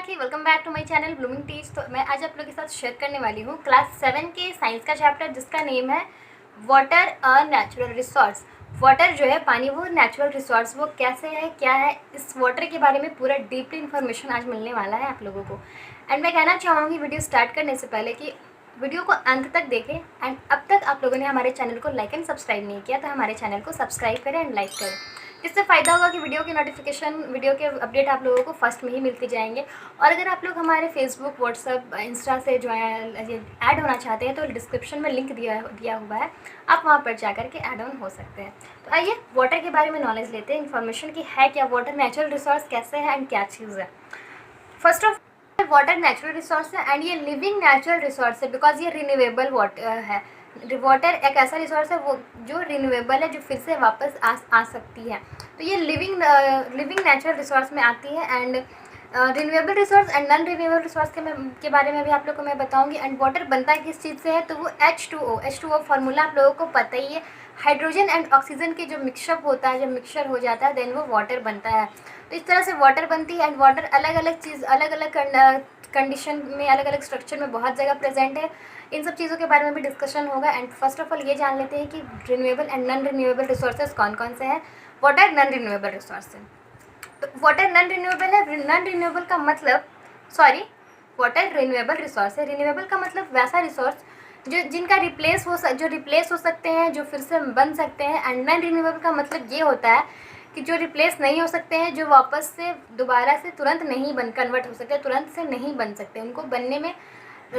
Exactly welcome back to my channel blooming teach. तो मैं आज आप लोगों के साथ शेयर करने वाली हूँ क्लास 7 के साइंस का चैप्टर जिसका नेम है water a natural resource. Water जो है पानी, वो नेचुरल रिसोर्स, वो कैसे है, क्या है, इस वाटर के बारे में पूरा डीपली इन्फॉर्मेशन आज मिलने वाला है आप लोगों को। एंड मैं कहना चाहूँगी वीडियो स्टार्ट करने से पहले कि वीडियो को अंत तक देखें। एंड अब तक आप लोगों ने हमारे चैनल को लाइक एंड सब्सक्राइब नहीं किया तो हमारे चैनल को सब्सक्राइब करें एंड लाइक करें। इससे फ़ायदा होगा कि वीडियो की नोटिफिकेशन, वीडियो के अपडेट आप लोगों को फर्स्ट में ही मिलते जाएंगे। और अगर आप लोग हमारे फेसबुक, व्हाट्सअप, इंस्टा से जो है ऐड होना चाहते हैं तो डिस्क्रिप्शन में लिंक दिया हुआ है, आप वहाँ पर जा कर के ऐड ऑन हो सकते हैं। तो आइए वाटर के बारे में नॉलेज लेते हैं, इन्फॉर्मेशन की है क्या वाटर, नेचुरल रिसोर्स कैसे है एंड क्या चीज़ है। First of water natural resource है एंड ये लिविंग नेचुरल रिसोर्स है बिकॉज ये रिन्यूएबल वाटर है। वाटर एक ऐसा रिसोर्स है वो जो रिन्यूएबल है, जो फिर से वापस आ सकती है। तो ये लिविंग नेचुरल रिसोर्स में आती है। And renewable resource and non renewable resource के बारे में भी आप लोग को मैं बताऊंगी। एंड वाटर बनता है किस चीज़ से है, तो वो H2O फार्मूला आप लोगों को पता ही है। हाइड्रोजन एंड ऑक्सीजन के जो मिक्सअप होता है, जब मिक्सचर हो जाता है देन वो वाटर बनता है। तो इस तरह से वाटर बनती है। एंड वाटर अलग अलग चीज़, अलग अलग कंडीशन में, अलग अलग स्ट्रक्चर में बहुत जगह प्रेजेंट है। इन सब चीज़ों के बारे में भी डिस्कशन होगा। एंड फर्स्ट ऑफ ऑल ये जान लेते हैं कि renewable and non renewable resources कौन कौन से हैं। वाटर नॉन रिन्यूएबल रिसोर्स है, तो वाटर नॉन रिन्यूएबल है। नॉन रिन्यूएबल का मतलब, सॉरी, वाटर रिन्यूएबल रिसोर्स है। रिन्यूएबल का मतलब वैसा रिसोर्स जिनका रिप्लेस हो सकते हैं, जो फिर से बन सकते हैं। एंड नॉन रिन्यूएबल का मतलब ये होता है कि जो रिप्लेस नहीं हो सकते हैं, जो वापस से दोबारा से तुरंत नहीं कन्वर्ट हो सकते, तुरंत से नहीं बन सकते, उनको बनने में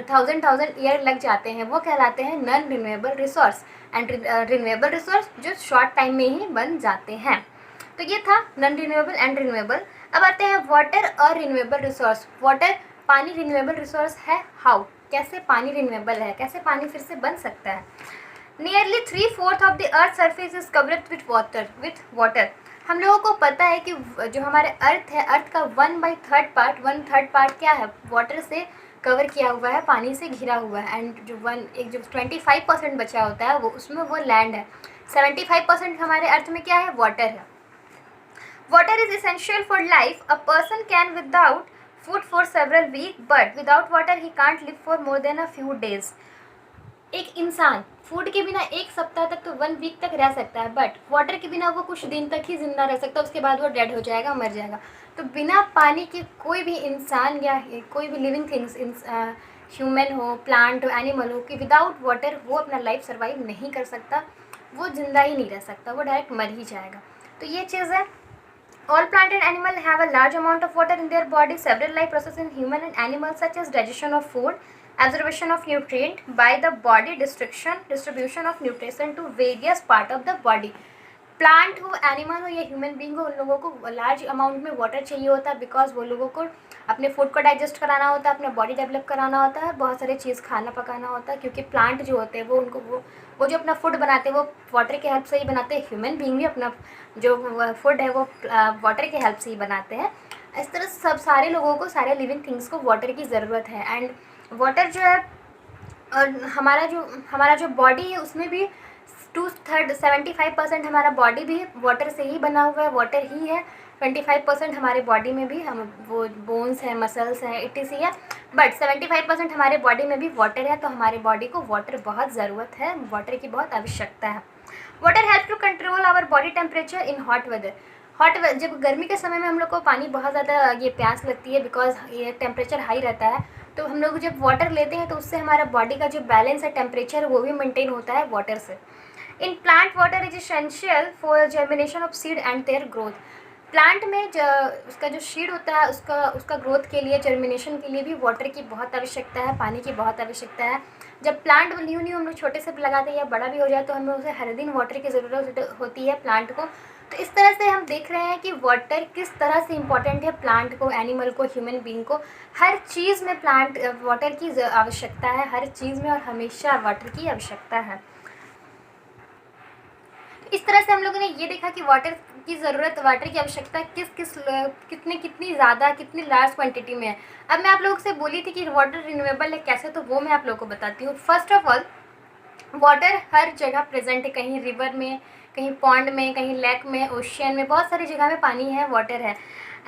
थाउजेंड ईयर लग जाते हैं, वो कहलाते हैं non renewable resource. And renewable resource जो शॉर्ट टाइम में ही बन जाते हैं। तो ये था नॉन रिन्यूएबल एंड रिन्यूएबल। अब आते हैं वाटर और रिन्यूएबल रिसोर्स। वाटर पानी रिन्यूएबल रिसोर्स है। हाउ, कैसे पानी रिन्यूएबल है, कैसे पानी फिर से बन सकता है। Nearly 3/4 of the earth surface is covered with water. हम लोगों को पता है कि जो हमारे अर्थ है, अर्थ का 1/3 पार्ट क्या है, वाटर से कवर किया हुआ है, पानी से घिरा हुआ है। एंड जो 25% बचा होता है उसमें वो लैंड है। 75% हमारे अर्थ में क्या है, वाटर है। Water is essential for life. A person can without food for several week but without water he can't live for more than a few days. एक इंसान फूड के बिना 1 सप्ताह तक, तो 1 वीक तक रह सकता है, बट वाटर के बिना वो कुछ दिन तक ही जिंदा रह सकता है, उसके बाद वो डेड हो जाएगा, मर जाएगा। तो बिना पानी के कोई भी इंसान या कोई भी लिविंग थिंग्स, ह्यूमन हो, प्लांट हो, एनिमल हो, कि विदाउट वाटर वो अपना लाइफ सर्वाइव नहीं कर सकता, वो जिंदा ही नहीं रह सकता, वो डायरेक्ट मर ही जाएगा। तो ये चीज़ है। All plant and animal have a large amount of water in their body. Several life processes in human and animals such as digestion of food, absorption of nutrient by the body, distribution of nutrition to various part of the body. Plant हो, animal हो या human being हो, उन लोगों को large amount में water चाहिए होता है बिकॉज वो लोगों को अपने फूड को डाइजेस्ट कराना होता है, अपना बॉडी डेवलप कराना होता है, बहुत सारे चीज़ खाना पकाना होता है। क्योंकि प्लांट जो होते हैं वो जो अपना फूड बनाते हैं वो वाटर की हेल्प से ही बनाते हैं। ह्यूमन बींग भी अपना जो फूड है वो वाटर की हेल्प से ही बनाते हैं। इस तरह सब सारे लोगों को, सारे लिविंग थिंग्स को वाटर की ज़रूरत है। एंड वाटर जो है, और हमारा जो बॉडी है उसमें भी 75% हमारा बॉडी भी वाटर से ही बना हुआ है, वाटर ही है। 25% हमारे बॉडी में भी हम वो बोन्स हैं, मसल्स हैं, इटीसी है, बट 75% हमारे बॉडी में भी वाटर है। तो हमारे बॉडी को वाटर बहुत ज़रूरत है, वाटर की बहुत आवश्यकता है। Water help to control our body temperature in hot weather. जब गर्मी के समय में हम लोग को पानी बहुत ज़्यादा ये प्यास लगती है बिकॉज ये टेम्परेचर हाई रहता है, तो हम लोग जब वाटर लेते हैं तो उससे हमारा बॉडी का जो बैलेंस है, टेम्परेचर, वो भी मेंटेन होता है वाटर से। In plant water is essential for germination of seed and their growth. Plant में उसका जो सीड होता है उसका ग्रोथ के लिए, जर्मिनेशन के लिए भी वाटर की बहुत आवश्यकता है, पानी की बहुत आवश्यकता है। जब प्लांट न्यू हम लोग छोटे से लगाते हैं या बड़ा भी हो जाए तो हमें उसे हर दिन वाटर की ज़रूरत होती है प्लांट को। तो इस तरह से हम देख रहे हैं कि वाटर किस तरह से इम्पॉर्टेंट है प्लांट को, एनिमल को, ह्यूमन बींग को। हर चीज़ में वाटर की आवश्यकता है, हर चीज़ में, और हमेशा वाटर की आवश्यकता है। इस तरह से हम लोगों ने ये देखा कि वाटर की ज़रूरत, वाटर की आवश्यकता कितनी ज़्यादा, कितनी लार्ज क्वांटिटी में है। अब मैं आप लोगों से बोली थी कि वाटर रिन्यूएबल है, कैसे, तो वो मैं आप लोगों को बताती हूँ। फर्स्ट ऑफ ऑल, वाटर हर जगह प्रेजेंट है, कहीं रिवर में, कहीं पॉन्ड में, कहीं लेक में, ओशियन में, बहुत सारी जगह में पानी है, वाटर है।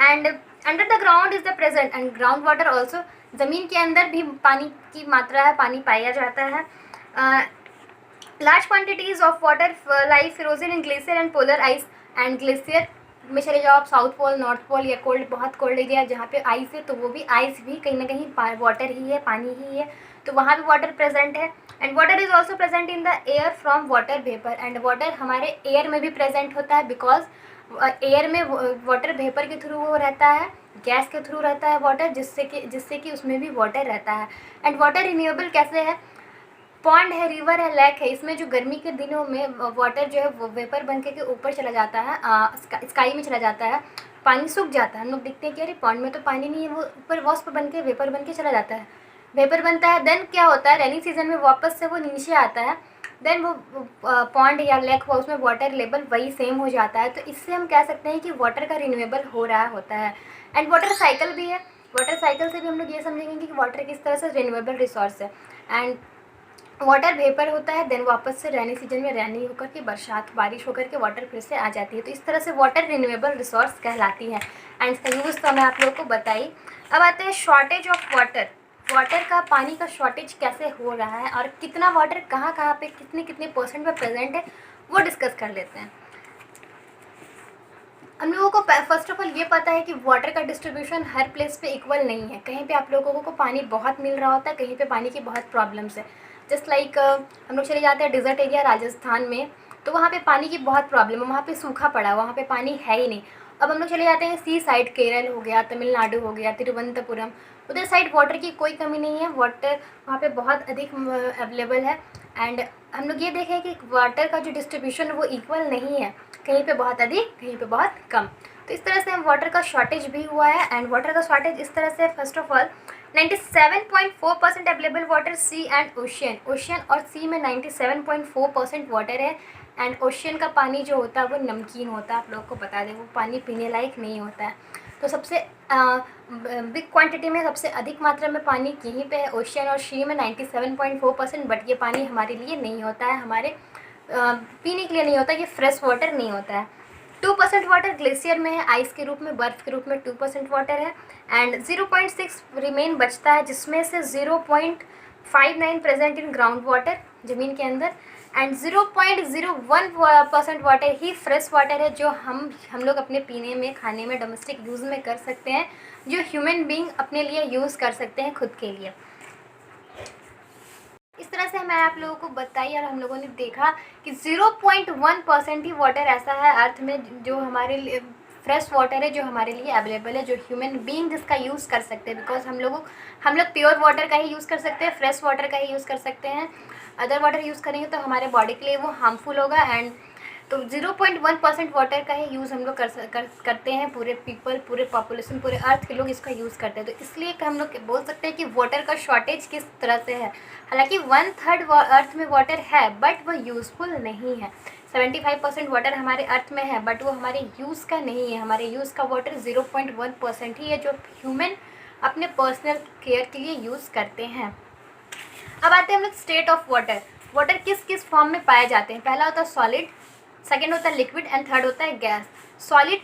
And under the ground is the present and ground water also, ज़मीन के अंदर भी पानी की मात्रा है, पानी पाया जाता है। Large quantities of water lie frozen in glacier and polar ice and glacier में चले जाओ आप, साउथ पोल, नॉर्थ पोल या कोल्ड, बहुत कोल्ड एरिया जहाँ पे आइस है, तो वो भी आइस भी कहीं ना कहीं वाटर ही है, पानी ही है, तो वहाँ भी वाटर प्रेजेंट है। And water is also present in the air from water vapour, and water हमारे एयर में भी प्रेजेंट होता है, बिकॉज एयर में वाटर वेपर के थ्रू वो रहता है, गैस के थ्रू रहता है वाटर, जिससे कि उसमें भी वाटर रहता है। एंड वाटर रिन्यूएबल कैसे है? पॉन्ड है, रिवर है, लेक है, इसमें जो गर्मी के दिनों में वाटर जो है वो वेपर बन के ऊपर चला जाता है, स्काई में चला जाता है, पानी सूख जाता है। हम लोग देखते हैं कि अरे पॉन्ड में तो पानी नहीं है, वो ऊपर वाष्प बन के वेपर बन के चला जाता है, वेपर बनता है। देन क्या होता है, रेनी सीजन में वापस से वो नीचे आता है, देन वो पॉन्ड या लेक हुआ उसमें वाटर लेवल वही सेम हो जाता है। तो इससे हम कह सकते हैं कि वाटर का रिन्यूएबल हो रहा होता है। एंड वाटर साइकिल भी है, वाटर साइकिल से भी हम लोग ये समझेंगे कि वाटर किस तरह से रिन्यूएबल रिसोर्स है। एंड वाटर वेपर होता है, देन वापस से रेनी सीजन में रेनी होकर के बरसात बारिश होकर के वाटर फिर से आ जाती है, तो इस तरह से वाटर रिन्यूएबल रिसोर्स कहलाती है। एंड इसका यूज़ तो मैं आप लोगों को बताई। अब आते हैं शॉर्टेज ऑफ वाटर, वाटर का, पानी का शॉर्टेज कैसे हो रहा है और कितना वाटर कहाँ कहाँ पे कितने कितने परसेंट में प्रेजेंट है, वो डिस्कस कर लेते हैं। हम लोगों को फर्स्ट ऑफ ऑल ये पता है कि वाटर का डिस्ट्रीब्यूशन हर प्लेस पे इक्वल नहीं है, कहीं पे आप लोगों को पानी बहुत मिल रहा होता है, कहीं पे पानी की बहुत प्रॉब्लम्स है। जस्ट लाइक हम लोग चले जाते हैं डिजर्ट एरिया राजस्थान में, तो वहाँ पे पानी की बहुत प्रॉब्लम है, वहाँ पे सूखा पड़ा है, वहाँ पे पानी है ही नहीं। अब हम लोग चले जाते हैं सी साइड, केरल हो गया, तमिलनाडु हो गया, तिरुवनंतपुरम, उधर साइड वाटर की कोई कमी नहीं है, वाटर वहाँ पे बहुत अधिक अवेलेबल है। एंड हम लोग ये देखें कि वाटर का जो डिस्ट्रीब्यूशन है वो इक्वल नहीं है, कहीं पे बहुत अधिक, कहीं पे बहुत कम। तो इस तरह से वाटर का शॉर्टेज भी हुआ है। एंड वाटर का शॉर्टेज इस तरह से, first of all 97.4% available water sea and ocean, ocean और सी में 97.4% वाटर है। एंड ओशियन का पानी जो होता है वो नमकीन होता है, आप लोगों को बता दें, वो पानी पीने लायक नहीं होता है। तो सबसे बिग क्वांटिटी में, सबसे अधिक मात्रा में पानी यहीं पे है, ओशियन और सी में 97.4%, बट ये पानी हमारे लिए नहीं होता है, हमारे पीने के लिए नहीं होता, ये फ्रेश वाटर नहीं होता है। 2% वाटर ग्लेशियर में है, आइस के रूप में, बर्फ़ के रूप में 2% वाटर है। एंड 0.6 रिमेन बचता है, जिसमें से 0.59 प्रेजेंट इन ग्राउंड वाटर, ज़मीन के अंदर। And 0.01% water he fresh water है, जो हम लोग अपने पीने में, खाने में, डोमेस्टिक यूज़ में कर सकते हैं, जो ह्यूमन बीइंग अपने लिए यूज़ कर सकते हैं खुद के लिए। इस तरह से मैं आप लोगों को बताई और हम लोगों ने देखा कि 0.1% ही वाटर ऐसा है अर्थ में जो हमारे लिए फ्रेश वाटर है, जो हमारे लिए अवेलेबल है, जो ह्यूमन बीइंग जिसका यूज़ कर सकते हैं। बिकॉज हम लोग प्योर वाटर का ही यूज़ कर सकते हैं, फ्रेश वाटर का ही यूज़ कर सकते हैं। अदर वाटर यूज़ करेंगे तो हमारे बॉडी के लिए वो हार्मफुल होगा। एंड तो 0.1% वाटर का ही यूज़ हम लोग करते हैं, पूरे पीपल, पूरे पॉपुलेशन, पूरे अर्थ के लोग इसका यूज़ करते हैं। तो इसलिए हम लोग बोल सकते हैं कि वाटर का शॉर्टेज किस तरह से है। हालांकि 1/3 अर्थ में वाटर है, बट वो यूज़फुल नहीं है। 75% वाटर हमारे अर्थ में है, बट वो हमारे यूज़ का नहीं है। हमारे यूज़ का वाटर 0.1% ही है, जो ह्यूमन अपने पर्सनल केयर के लिए यूज़ करते हैं। अब आते हैं हम लोग स्टेट ऑफ वाटर। वाटर किस किस फॉर्म में पाए जाते हैं? पहला होता है सॉलिड, सेकेंड होता है लिक्विड एंड थर्ड होता है गैस। सॉलिड,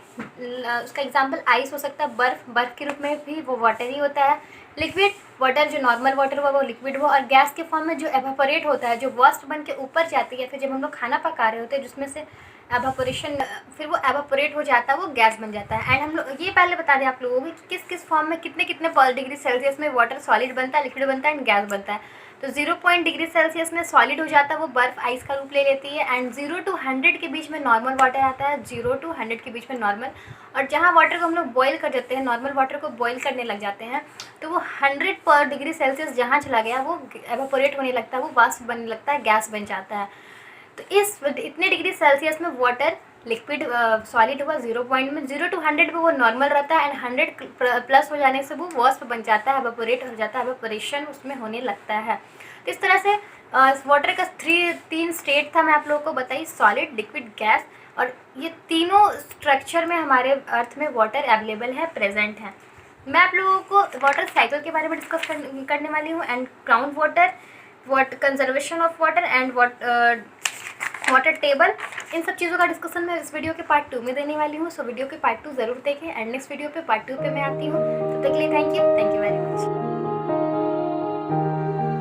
उसका एग्जांपल आइस हो सकता है, बर्फ़ के रूप में भी वो वाटर ही होता है। लिक्विड वाटर, जो नॉर्मल वाटर हुआ वो लिक्विड हुआ। और गैस के फॉर्म में जो एवापोरेट होता है, जो वाष्प बन के ऊपर जाती है, फिर जब हम लोग खाना पका रहे होते हैं जिसमें से एवापोरेशन, फिर वो एवापोरेट हो जाता है, वो गैस बन जाता है। एंड हम लोग ये पहले बता दें आप लोगों को कि किस किस फॉर्म में कितने कितने डिग्री सेल्सियस में वाटर सॉलिड बनता है, लिक्विड बनता है एंड गैस बनता है। तो 0 डिग्री सेल्सियस में सॉलिड हो जाता है, वो बर्फ़ आइस का रूप ले लेती है। एंड 0 to 100 के बीच में नॉर्मल वाटर आता है, 0 to 100 के बीच में नॉर्मल। और जहाँ वाटर को हम लोग बॉईल कर देते हैं, नॉर्मल वाटर को बॉईल करने लग जाते हैं, तो वो 100 डिग्री सेल्सियस जहाँ चला गया वो एवापोरेट होने लगता है, वो वाष्प बनने लगता है, गैस बन जाता है। तो इतने डिग्री सेल्सियस में वाटर लिक्विड सॉलिड हुआ, 0 में 0 to 100 पे वो नॉर्मल रहता है। एंड 100 प्लस हो जाने से वो वाष्प बन जाता है, एवापोरेट हो जाता है, एवापोरेशन उसमें होने लगता है। तो इस तरह से वाटर का 3 स्टेट था, मैं आप लोगों को बताई, सॉलिड, लिक्विड, गैस। और ये तीनों स्ट्रक्चर में हमारे अर्थ में वाटर अवेलेबल है, प्रेजेंट है। मैं आप लोगों को वाटर साइकिल के बारे में डिस्कस करने वाली हूँ। And ground water, conservation of water and water table, इन सब चीज़ों का डिस्कशन मैं इस वीडियो के पार्ट 2 में देने वाली हूँ। सो वीडियो के पार्ट 2 ज़रूर देखें एंड नेक्स्ट वीडियो पे पार्ट 2 पे मैं आती हूँ। तब तक के लिए थैंक यू वेरी मच।